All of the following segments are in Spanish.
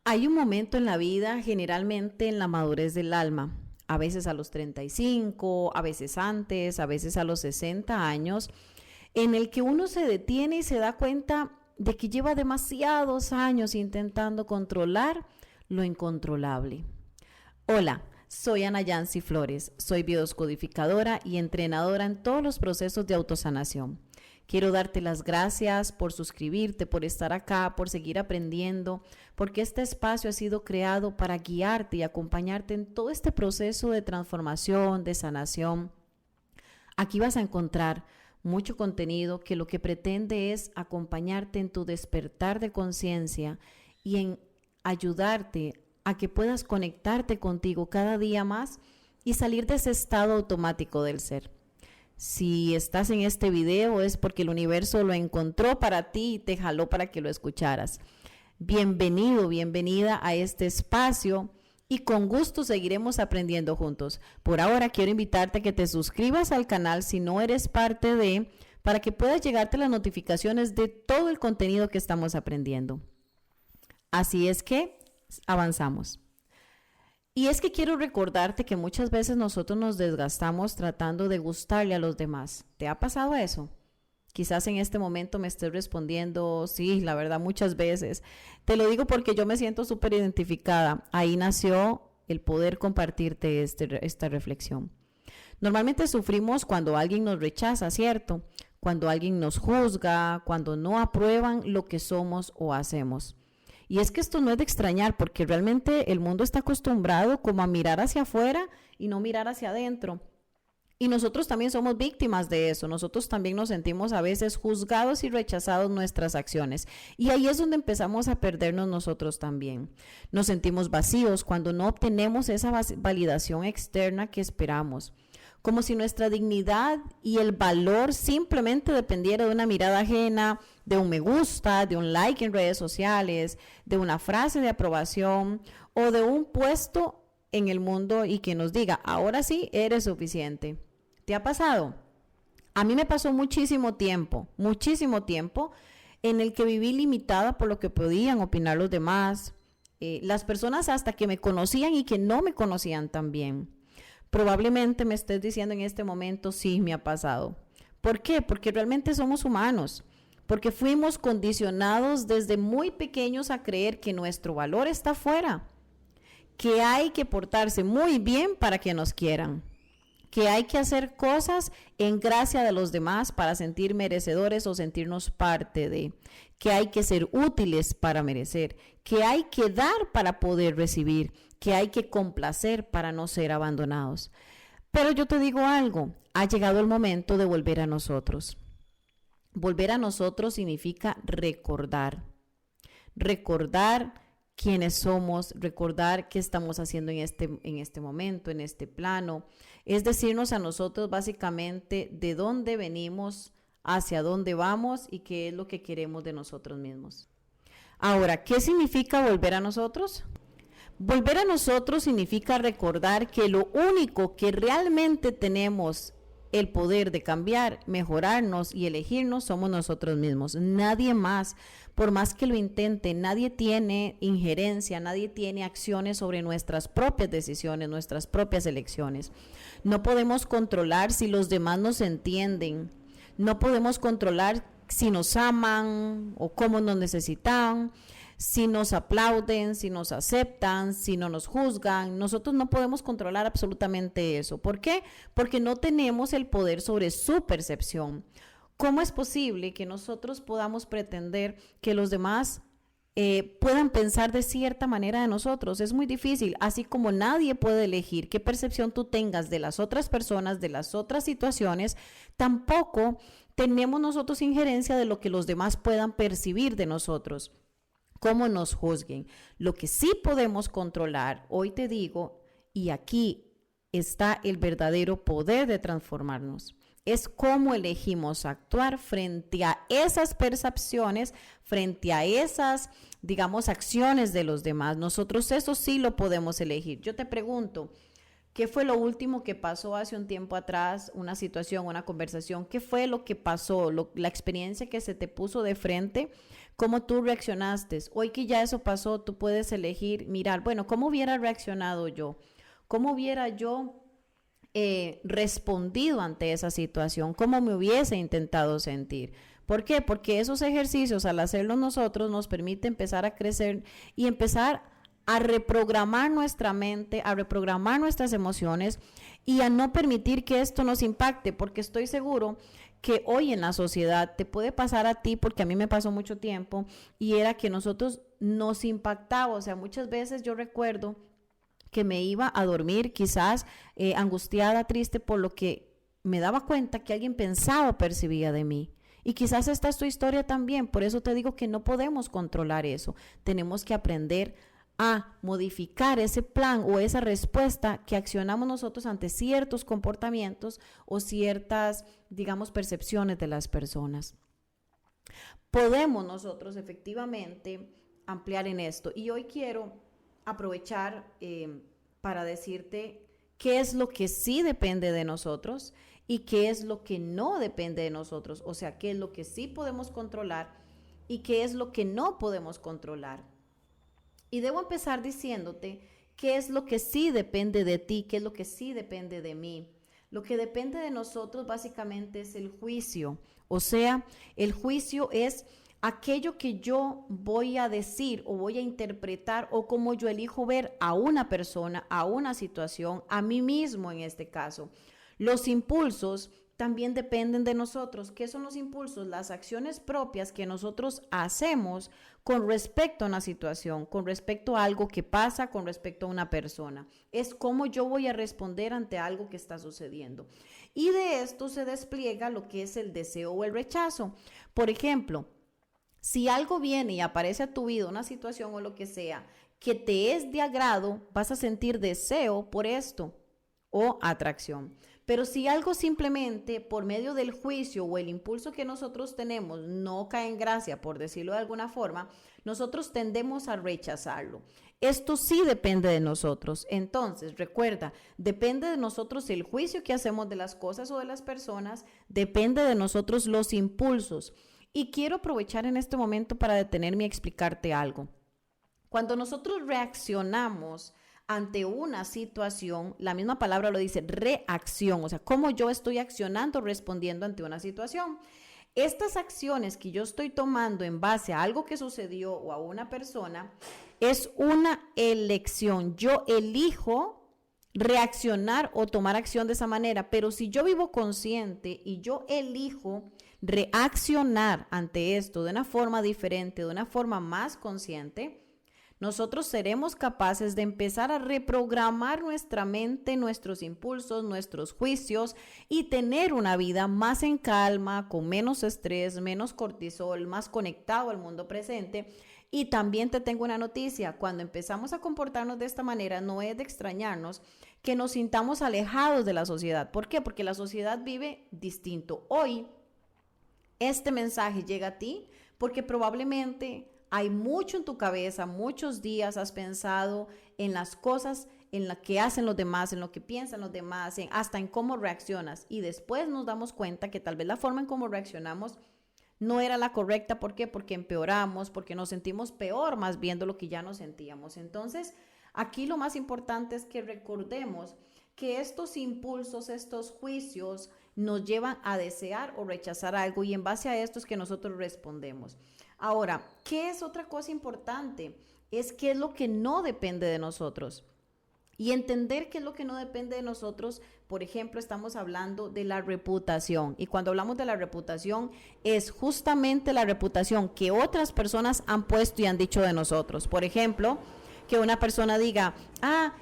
Hay un momento en la vida, generalmente en la madurez del alma, a veces a los 35, a veces antes, a veces a los 60 años, en el que uno se detiene y se da cuenta de que lleva demasiados años intentando controlar lo incontrolable. Hola, soy Ana Yancy Flores, soy biodescodificadora y entrenadora en todos los procesos de autosanación. Quiero darte las gracias por suscribirte, por estar acá, por seguir aprendiendo, porque este espacio ha sido creado para guiarte y acompañarte en todo este proceso de transformación, de sanación. Aquí vas a encontrar mucho contenido que lo que pretende es acompañarte en tu despertar de conciencia y en ayudarte a que puedas conectarte contigo cada día más y salir de ese estado automático del ser. Si estás en este video es porque el universo lo encontró para ti y te jaló para que lo escucharas. Bienvenido, bienvenida a este espacio y con gusto seguiremos aprendiendo juntos. Por ahora quiero invitarte a que te suscribas al canal si no eres parte de, para que puedas llegarte las notificaciones de todo el contenido que estamos aprendiendo. Así es que avanzamos. Y es que quiero recordarte que muchas veces nosotros nos desgastamos tratando de gustarle a los demás. ¿Te ha pasado eso? Quizás en este momento me estés respondiendo, sí, la verdad, muchas veces. Te lo digo porque yo me siento súper identificada. Ahí nació el poder compartirte esta reflexión. Normalmente sufrimos cuando alguien nos rechaza, ¿cierto? Cuando alguien nos juzga, cuando no aprueban lo que somos o hacemos. Y es que esto no es de extrañar porque realmente el mundo está acostumbrado como a mirar hacia afuera y no mirar hacia adentro. Y nosotros también somos víctimas de eso. Nosotros también nos sentimos a veces juzgados y rechazados nuestras acciones. Y ahí es donde empezamos a perdernos nosotros también. Nos sentimos vacíos cuando no obtenemos esa validación externa que esperamos. Como si nuestra dignidad y el valor simplemente dependiera de una mirada ajena, de un me gusta, de un like en redes sociales, de una frase de aprobación o de un puesto en el mundo y que nos diga, ahora sí eres suficiente. ¿Te ha pasado? A mí me pasó muchísimo tiempo en el que viví limitada por lo que podían opinar los demás, las personas hasta que me conocían y que no me conocían tan bien. Probablemente me estés diciendo en este momento, sí, me ha pasado. ¿Por qué? Porque realmente somos humanos, porque fuimos condicionados desde muy pequeños a creer que nuestro valor está afuera, que hay que portarse muy bien para que nos quieran, que hay que hacer cosas en gracia de los demás para sentir merecedores o sentirnos parte de, que hay que ser útiles para merecer, que hay que dar para poder recibir, que hay que complacer para no ser abandonados. Pero yo te digo algo, ha llegado el momento de volver a nosotros. Volver a nosotros significa recordar quiénes somos, recordar qué estamos haciendo en este momento, en este plano. Es decirnos a nosotros básicamente de dónde venimos, hacia dónde vamos y qué es lo que queremos de nosotros mismos. Ahora, ¿qué significa volver a nosotros? Volver a nosotros significa recordar que lo único que realmente tenemos el poder de cambiar, mejorarnos y elegirnos somos nosotros mismos, nadie más. Por más que lo intente, nadie tiene injerencia, nadie tiene acciones sobre nuestras propias decisiones, nuestras propias elecciones. No podemos controlar si los demás nos entienden, no podemos controlar si nos aman o cómo nos necesitan, si nos aplauden, si nos aceptan, si no nos juzgan. Nosotros no podemos controlar absolutamente eso. ¿Por qué? Porque no tenemos el poder sobre su percepción. ¿Cómo es posible que nosotros podamos pretender que los demás puedan pensar de cierta manera de nosotros? Es muy difícil, así como nadie puede elegir qué percepción tú tengas de las otras personas, de las otras situaciones, tampoco tenemos nosotros injerencia de lo que los demás puedan percibir de nosotros, cómo nos juzguen. Lo que sí podemos controlar, hoy te digo, y aquí está el verdadero poder de transformarnos, es cómo elegimos actuar frente a esas percepciones, frente a esas, digamos, acciones de los demás. Nosotros eso sí lo podemos elegir. Yo te pregunto, ¿qué fue lo último que pasó hace un tiempo atrás? Una situación, una conversación. ¿Qué fue lo que pasó? La experiencia que se te puso de frente cómo tú reaccionaste. Hoy que ya eso pasó, tú puedes elegir, mirar, bueno, ¿cómo hubiera reaccionado yo? ¿Cómo hubiera yo respondido ante esa situación? ¿Cómo me hubiese intentado sentir? ¿Por qué? Porque esos ejercicios, al hacerlos nosotros, nos permite empezar a crecer y empezar a reprogramar nuestra mente, a reprogramar nuestras emociones y a no permitir que esto nos impacte, porque estoy seguro que hoy en la sociedad te puede pasar a ti, porque a mí me pasó mucho tiempo, y era que nosotros nos impactaba. O sea, muchas veces yo recuerdo que me iba a dormir quizás angustiada, triste, por lo que me daba cuenta que alguien pensaba o percibía de mí. Y quizás esta es tu historia también. Por eso te digo que no podemos controlar eso. Tenemos que aprender a modificar ese plan o esa respuesta que accionamos nosotros ante ciertos comportamientos o ciertas, digamos, percepciones de las personas. Podemos nosotros efectivamente ampliar en esto. Y hoy quiero aprovechar para decirte qué es lo que sí depende de nosotros y qué es lo que no depende de nosotros. O sea, qué es lo que sí podemos controlar y qué es lo que no podemos controlar. Y debo empezar diciéndote qué es lo que sí depende de ti, qué es lo que sí depende de mí. Lo que depende de nosotros básicamente es el juicio. O sea, el juicio es aquello que yo voy a decir o voy a interpretar o cómo yo elijo ver a una persona, a una situación, a mí mismo en este caso. Los impulsos también dependen de nosotros. ¿Qué son los impulsos? Las acciones propias que nosotros hacemos con respecto a una situación, con respecto a algo que pasa, con respecto a una persona. Es cómo yo voy a responder ante algo que está sucediendo. Y de esto se despliega lo que es el deseo o el rechazo. Por ejemplo, si algo viene y aparece a tu vida, una situación o lo que sea, que te es de agrado, vas a sentir deseo por esto o atracción. Pero si algo simplemente por medio del juicio o el impulso que nosotros tenemos no cae en gracia, por decirlo de alguna forma, nosotros tendemos a rechazarlo. Esto sí depende de nosotros. Entonces, recuerda, depende de nosotros el juicio que hacemos de las cosas o de las personas, depende de nosotros los impulsos. Y quiero aprovechar en este momento para detenerme y explicarte algo. Cuando nosotros reaccionamos ante una situación, la misma palabra lo dice, reacción, o sea, cómo yo estoy accionando, respondiendo ante una situación. Estas acciones que yo estoy tomando en base a algo que sucedió o a una persona, es una elección. Yo elijo reaccionar o tomar acción de esa manera, pero si yo vivo consciente y yo elijo reaccionar ante esto de una forma diferente, de una forma más consciente, nosotros seremos capaces de empezar a reprogramar nuestra mente, nuestros impulsos, nuestros juicios y tener una vida más en calma, con menos estrés, menos cortisol, más conectado al mundo presente. Y también te tengo una noticia, cuando empezamos a comportarnos de esta manera, no es de extrañarnos que nos sintamos alejados de la sociedad. ¿Por qué? Porque la sociedad vive distinto. Hoy, este mensaje llega a ti porque probablemente hay mucho en tu cabeza, muchos días has pensado en las cosas en las que hacen los demás, en lo que piensan los demás, hasta en cómo reaccionas. Y después nos damos cuenta que tal vez la forma en cómo reaccionamos no era la correcta. ¿Por qué? Porque empeoramos, porque nos sentimos peor más viendo lo que ya nos sentíamos. Entonces, aquí lo más importante es que recordemos que estos impulsos, estos juicios nos llevan a desear o rechazar algo y en base a esto es que nosotros respondemos. Ahora, ¿qué es otra cosa importante? Es qué es lo que no depende de nosotros. Y entender qué es lo que no depende de nosotros, por ejemplo, estamos hablando de la reputación. Y cuando hablamos de la reputación, es justamente la reputación que otras personas han puesto y han dicho de nosotros. Por ejemplo, que una persona diga,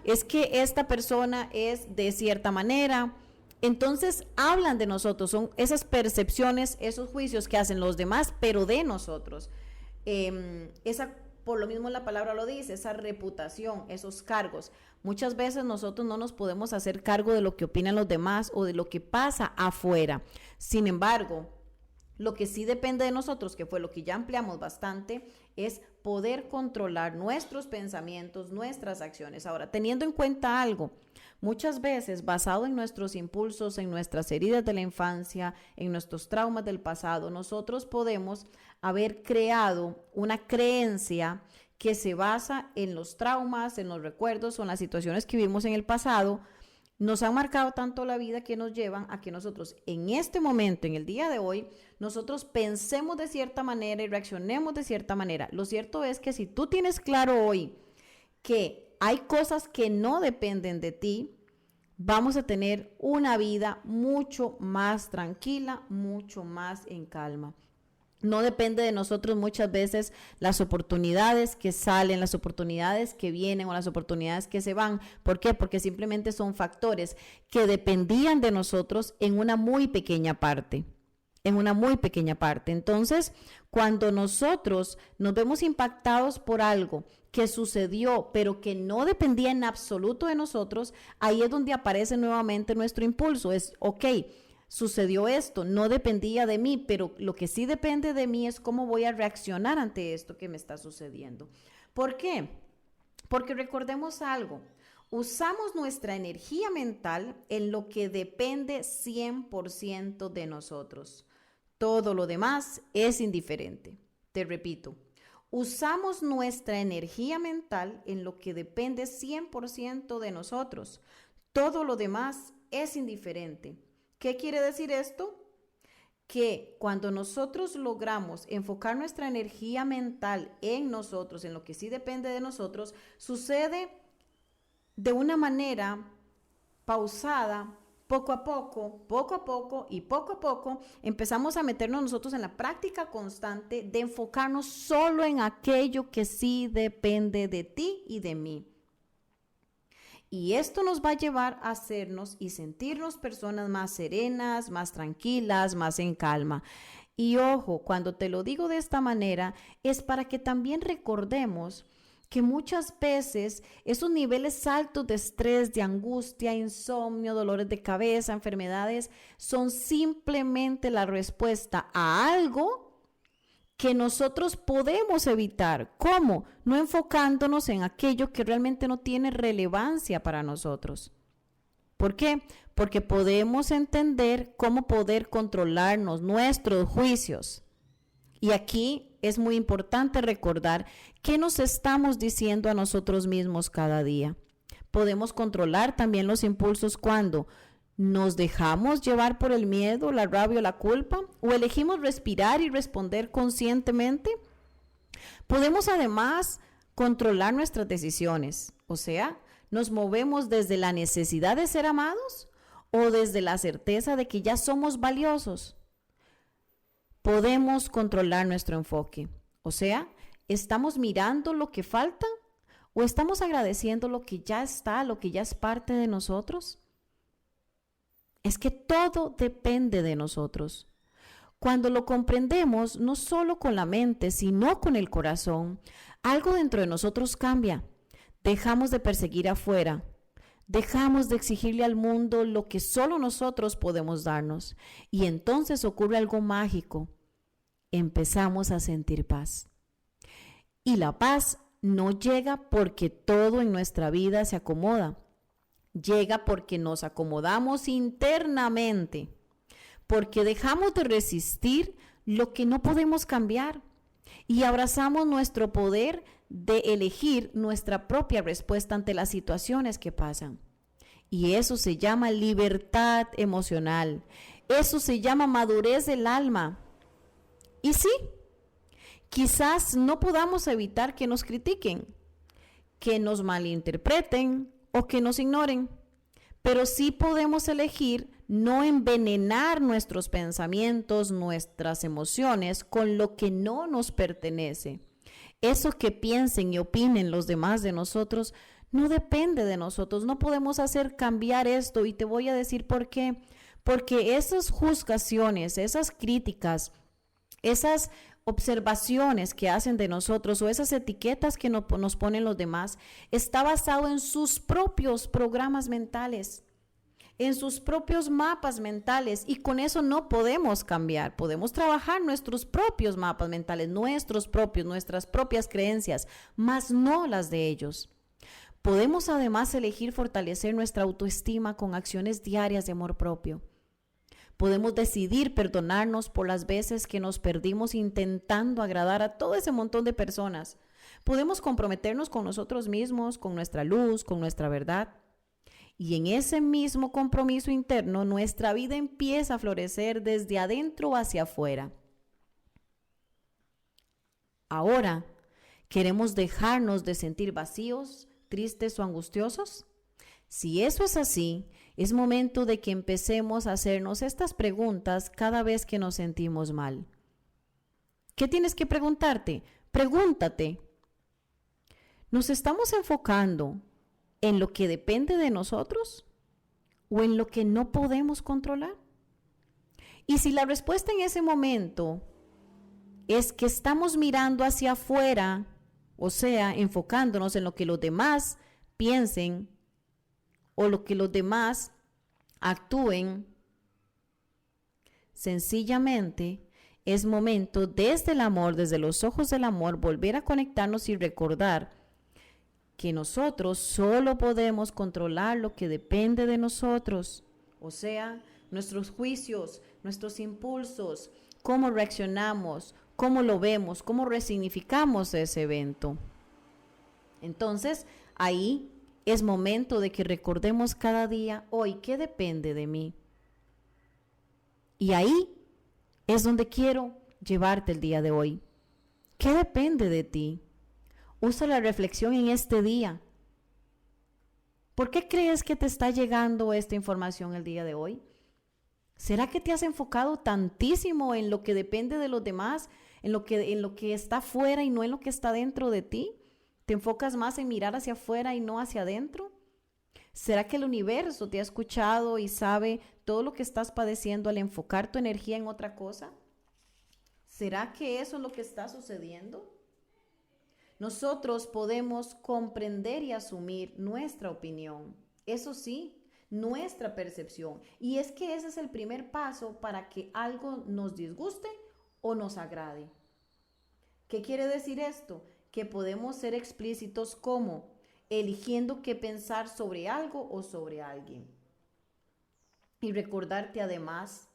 es que esta persona es de cierta manera. Entonces hablan de nosotros, son esas percepciones, esos juicios que hacen los demás, pero de nosotros. Por lo mismo la palabra lo dice, esa reputación, esos cargos. Muchas veces nosotros no nos podemos hacer cargo de lo que opinan los demás o de lo que pasa afuera. Sin embargo, lo que sí depende de nosotros, que fue lo que ya ampliamos bastante, es poder controlar nuestros pensamientos, nuestras acciones. Ahora, teniendo en cuenta algo, muchas veces basado en nuestros impulsos, en nuestras heridas de la infancia, en nuestros traumas del pasado, nosotros podemos haber creado una creencia que se basa en los traumas, en los recuerdos o en las situaciones que vivimos en el pasado. Nos han marcado tanto la vida que nos llevan a que nosotros en este momento, en el día de hoy, nosotros pensemos de cierta manera y reaccionemos de cierta manera. Lo cierto es que si tú tienes claro hoy que hay cosas que no dependen de ti, vamos a tener una vida mucho más tranquila, mucho más en calma. No depende de nosotros muchas veces las oportunidades que salen, las oportunidades que vienen o las oportunidades que se van. ¿Por qué? Porque simplemente son factores que dependían de nosotros en una muy pequeña parte. Entonces, cuando nosotros nos vemos impactados por algo que sucedió, pero que no dependía en absoluto de nosotros, ahí es donde aparece nuevamente nuestro impulso. Es, ok, sucedió esto, no dependía de mí, pero lo que sí depende de mí es cómo voy a reaccionar ante esto que me está sucediendo. ¿Por qué? Porque recordemos algo, usamos nuestra energía mental en lo que depende 100% de nosotros. Todo lo demás es indiferente. Te repito, usamos nuestra energía mental en lo que depende 100% de nosotros. Todo lo demás es indiferente. ¿Qué quiere decir esto? Que cuando nosotros logramos enfocar nuestra energía mental en nosotros, en lo que sí depende de nosotros, sucede de una manera pausada, poco a poco, empezamos a meternos nosotros en la práctica constante de enfocarnos solo en aquello que sí depende de ti y de mí. Y esto nos va a llevar a hacernos y sentirnos personas más serenas, más tranquilas, más en calma. Y ojo, cuando te lo digo de esta manera, es para que también recordemos que muchas veces esos niveles altos de estrés, de angustia, insomnio, dolores de cabeza, enfermedades, son simplemente la respuesta a algo que nosotros podemos evitar. ¿Cómo? No enfocándonos en aquello que realmente no tiene relevancia para nosotros. ¿Por qué? Porque podemos entender cómo poder controlarnos, nuestros juicios. Y aquí es muy importante recordar qué nos estamos diciendo a nosotros mismos cada día. Podemos controlar también los impulsos cuando ¿nos dejamos llevar por el miedo, la rabia o la culpa? ¿O elegimos respirar y responder conscientemente? Podemos además controlar nuestras decisiones, o sea, ¿nos movemos desde la necesidad de ser amados o desde la certeza de que ya somos valiosos? Podemos controlar nuestro enfoque, o sea, ¿estamos mirando lo que falta o estamos agradeciendo lo que ya está, lo que ya es parte de nosotros? Es que todo depende de nosotros. Cuando lo comprendemos, no solo con la mente, sino con el corazón, algo dentro de nosotros cambia. Dejamos de perseguir afuera. Dejamos de exigirle al mundo lo que solo nosotros podemos darnos. Y entonces ocurre algo mágico. Empezamos a sentir paz. Y la paz no llega porque todo en nuestra vida se acomoda. Llega porque nos acomodamos internamente, porque dejamos de resistir lo que no podemos cambiar y abrazamos nuestro poder de elegir nuestra propia respuesta ante las situaciones que pasan. Y eso se llama libertad emocional, eso se llama madurez del alma. Y sí, quizás no podamos evitar que nos critiquen, que nos malinterpreten, o que nos ignoren, pero sí podemos elegir no envenenar nuestros pensamientos, nuestras emociones con lo que no nos pertenece. Eso que piensen y opinen los demás de nosotros no depende de nosotros, no podemos hacer cambiar esto y te voy a decir por qué. Porque esas juzgaciones, esas críticas, esas observaciones que hacen de nosotros o esas etiquetas que nos ponen los demás, está basado en sus propios programas mentales. en sus propios mapas mentales y con eso no podemos cambiar. Podemos trabajar nuestros propios mapas mentales, nuestras propias creencias, mas no las de ellos. Podemos además elegir fortalecer nuestra autoestima con acciones diarias de amor propio. Podemos decidir perdonarnos por las veces que nos perdimos intentando agradar a todo ese montón de personas. Podemos comprometernos con nosotros mismos, con nuestra luz, con nuestra verdad. Y en ese mismo compromiso interno, nuestra vida empieza a florecer desde adentro hacia afuera. Ahora, ¿queremos dejarnos de sentir vacíos, tristes o angustiosos? Si eso es así, es momento de que empecemos a hacernos estas preguntas cada vez que nos sentimos mal. ¿Qué tienes que preguntarte? Pregúntate, ¿nos estamos enfocando en lo que depende de nosotros o en lo que no podemos controlar? Y si la respuesta en ese momento es que estamos mirando hacia afuera, o sea, enfocándonos en lo que los demás piensen o lo que los demás actúen, sencillamente es momento desde el amor, desde los ojos del amor, volver a conectarnos y recordar que nosotros solo podemos controlar lo que depende de nosotros, o sea, nuestros juicios, nuestros impulsos, cómo reaccionamos, cómo lo vemos, cómo resignificamos ese evento. Entonces, ahí es momento de que recordemos cada día, hoy, ¿qué depende de mí? Y ahí es donde quiero llevarte el día de hoy. ¿Qué depende de ti? Usa la reflexión en este día. ¿Por qué crees que te está llegando esta información el día de hoy? ¿Será que te has enfocado tantísimo en lo que depende de los demás, en lo que está afuera y no en lo que está dentro de ti? ¿Te enfocas más en mirar hacia afuera y no hacia adentro? ¿Será que el universo te ha escuchado y sabe todo lo que estás padeciendo al enfocar tu energía en otra cosa? ¿Será que eso es lo que está sucediendo? Nosotros podemos comprender y asumir nuestra opinión, eso sí, nuestra percepción. Y es que ese es el primer paso para que algo nos disguste o nos agrade. ¿Qué quiere decir esto? Que podemos ser explícitos como eligiendo qué pensar sobre algo o sobre alguien. Y recordarte además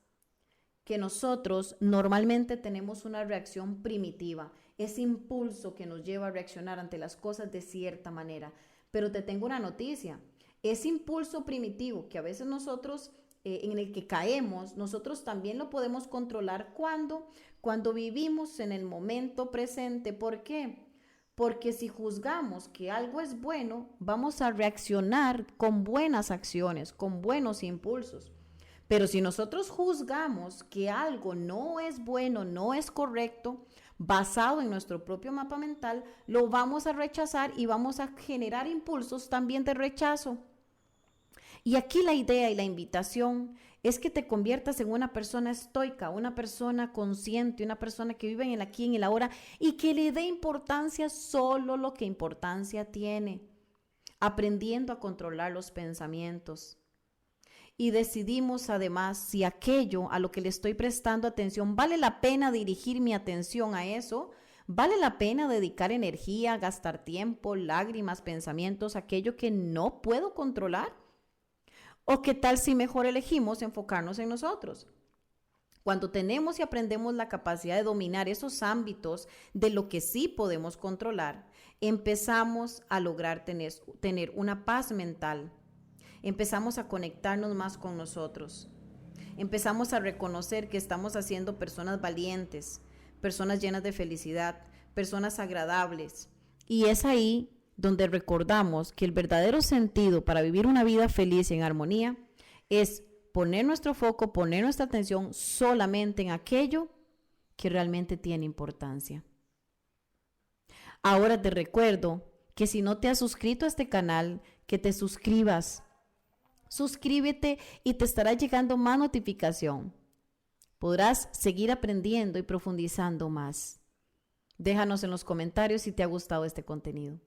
que nosotros normalmente tenemos una reacción primitiva, ese impulso que nos lleva a reaccionar ante las cosas de cierta manera. Pero te tengo una noticia, ese impulso primitivo que a veces nosotros, en el que caemos, nosotros también lo podemos controlar cuando vivimos en el momento presente. ¿Por qué? Porque si juzgamos que algo es bueno, vamos a reaccionar con buenas acciones, con buenos impulsos. Pero si nosotros juzgamos que algo no es bueno, no es correcto, basado en nuestro propio mapa mental, lo vamos a rechazar y vamos a generar impulsos también de rechazo. Y aquí la idea y la invitación es que te conviertas en una persona estoica, una persona consciente, una persona que vive en el aquí y en el ahora y que le dé importancia solo lo que importancia tiene, aprendiendo a controlar los pensamientos. Y decidimos además si aquello a lo que le estoy prestando atención vale la pena dirigir mi atención a eso, vale la pena dedicar energía, gastar tiempo, lágrimas, pensamientos, aquello que no puedo controlar. ¿O qué tal si mejor elegimos enfocarnos en nosotros? Cuando tenemos y aprendemos la capacidad de dominar esos ámbitos de lo que sí podemos controlar, empezamos a lograr tener una paz mental. Empezamos a conectarnos más con nosotros. Empezamos a reconocer que estamos haciendo personas valientes, personas llenas de felicidad, personas agradables. Y es ahí donde recordamos que el verdadero sentido para vivir una vida feliz y en armonía es poner nuestro foco, poner nuestra atención solamente en aquello que realmente tiene importancia. Ahora te recuerdo que si no te has suscrito a este canal, que te suscribas. Suscríbete y te estará llegando más notificación. Podrás seguir aprendiendo y profundizando más. Déjanos en los comentarios si te ha gustado este contenido.